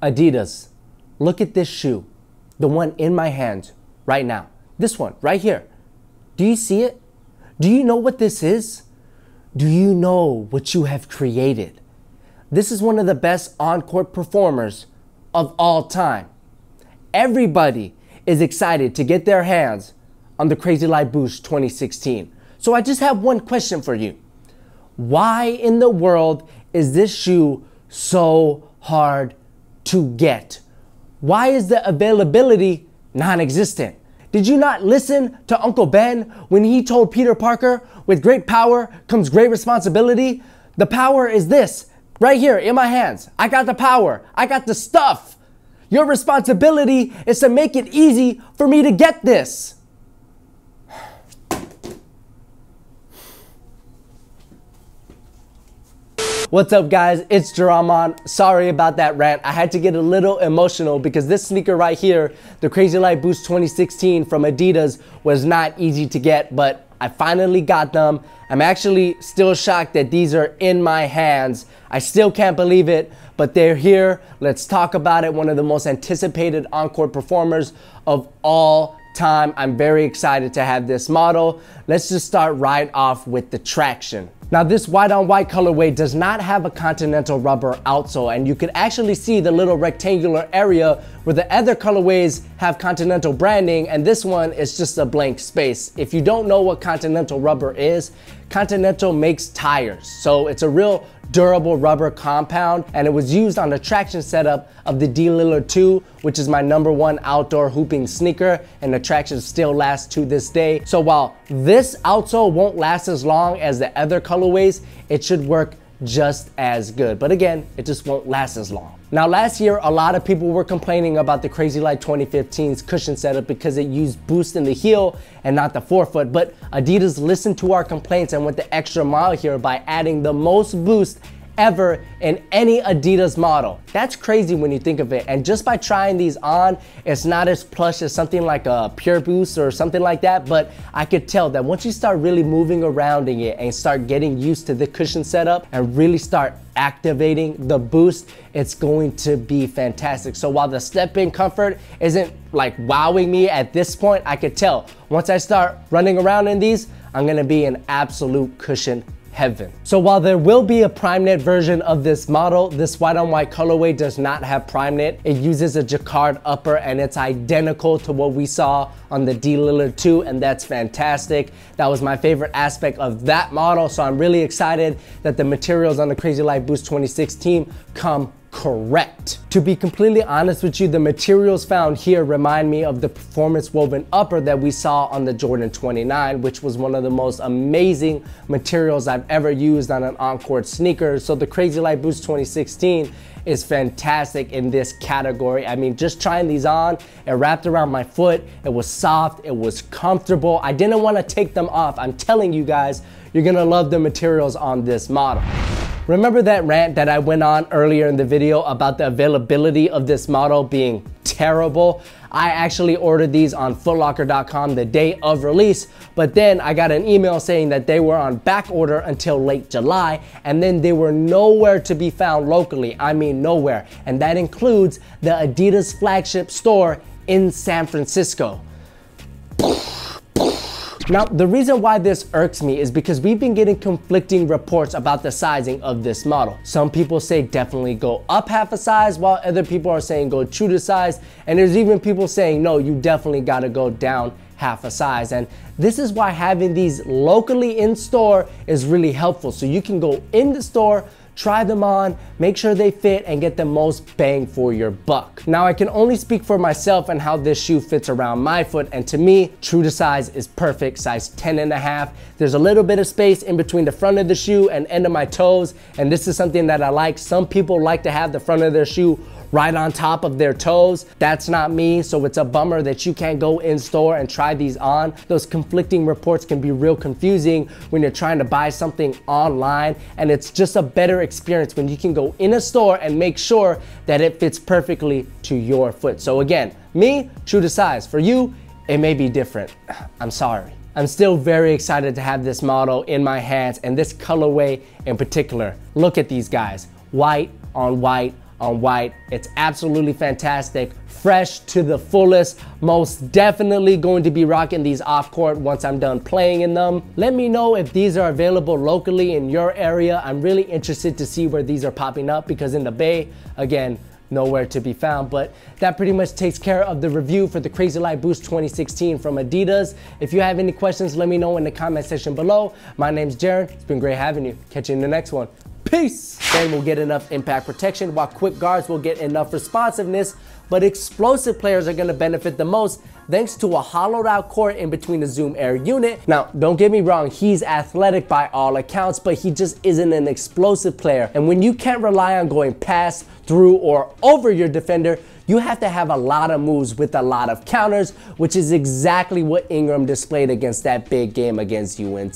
Adidas, look at this shoe, the one in my hand right now. This one right here. Do you see it? Do you know what this is? Do you know what you have created? This is one of the best on-court performers of all time. Everybody is excited to get their hands on the CrazyLight Boost 2016. So I just have one question for you. Why in the world is this shoe so hard to get? Why is the availability non-existent? Did you not listen to Uncle Ben when he told Peter Parker, with great power comes great responsibility? The power is this, right here in my hands. I got the power, I got the stuff. Your responsibility is to make it easy for me to get this. What's up guys, it's Jerome. Sorry about that rant. I had to get a little emotional because this sneaker right here, the CrazyLight Boost 2016 from Adidas, was not easy to get, but I finally got them. I'm actually still shocked that these are in my hands. I still can't believe it, but they're here. Let's talk about it. One of the most anticipated on-court performers of all time. I'm very excited to have this model. Let's just start right off with the traction. Now this white on white colorway does not have a continental rubber outsole, and you can actually see the little rectangular area where the other colorways have continental branding, and this one is just a blank space. If you don't know what continental rubber is, Continental makes tires. So it's a real durable rubber compound, and it was used on the traction setup of the D Lillard 2, which is my #1 outdoor hooping sneaker, and the traction still lasts to this day. So while this outsole won't last as long as the other colorways, it should work just as good. But again, it just won't last as long. Now last year, a lot of people were complaining about the CrazyLight 2015's cushion setup because it used boost in the heel and not the forefoot, but Adidas listened to our complaints and went the extra mile here by adding the most boost ever in any Adidas model. That's crazy when you think of it, and just by trying these on, it's not as plush as something like a Pure Boost or something like that, but I could tell that once you start really moving around in it and start getting used to the cushion setup and really start activating the boost, it's going to be fantastic. So while the step-in comfort isn't like wowing me at this point, I could tell once I start running around in these, I'm gonna be in absolute cushion heaven. So while there will be a prime knit version of this model, this white on white colorway does not have prime knit. It uses a jacquard upper, and it's identical to what we saw on the D Lillard 2, and that's fantastic. That was my favorite aspect of that model, so I'm really excited that the materials on the CrazyLight Boost 2016 come correct. To be completely honest with you, the materials found here remind me of the performance woven upper that we saw on the Jordan 29, which was one of the most amazing materials I've ever used on an on-court sneaker. So the CrazyLight Boost 2016 is fantastic in this category. I mean, just trying these on, it wrapped around my foot, it was soft, it was comfortable. I didn't want to take them off. I'm telling you guys, you're gonna love the materials on this model. Remember that rant that I went on earlier in the video about the availability of this model being terrible? I actually ordered these on footlocker.com the day of release, but then I got an email saying that they were on back order until late July, and then they were nowhere to be found locally. I mean nowhere, and that includes the Adidas flagship store in San Francisco. Now, the reason why this irks me is because we've been getting conflicting reports about the sizing of this model. Some people say definitely go up half a size, while other people are saying go true to size. And there's even people saying, no, you definitely gotta go down half a size. And this is why having these locally in store is really helpful. So you can go in the store, try them on, make sure they fit, and get the most bang for your buck. Now, I can only speak for myself and how this shoe fits around my foot, and to me, true to size is perfect, size 10.5. There's a little bit of space in between the front of the shoe and end of my toes, and this is something that I like. Some people like to have the front of their shoe right on top of their toes. That's not me, so it's a bummer that you can't go in store and try these on. Those conflicting reports can be real confusing when you're trying to buy something online, and it's just a better experience when you can go in a store and make sure that it fits perfectly to your foot. So again, me, true to size. For you, it may be different. I'm sorry. I'm still very excited to have this model in my hands, and this colorway in particular. Look at these guys, white on white on white. It's absolutely fantastic, fresh to the fullest. Most definitely going to be rocking these off court once I'm done playing in them. Let me know if these are available locally in your area. I'm really interested to see where these are popping up, because in the Bay, again, nowhere to be found. But that pretty much takes care of the review for the CrazyLight Boost 2016 from Adidas. If you have any questions, let me know in the comment section below. My name's Jaron. It's been great having you. Catch you in the next one. Peace! Then we'll get enough impact protection, while quick guards will get enough responsiveness, but explosive players are going to benefit the most thanks to a hollowed out court in between the Zoom Air unit. Now, don't get me wrong, he's athletic by all accounts, but he just isn't an explosive player. And when you can't rely on going past, through, or over your defender, you have to have a lot of moves with a lot of counters, which is exactly what Ingram displayed against that big game against UNC.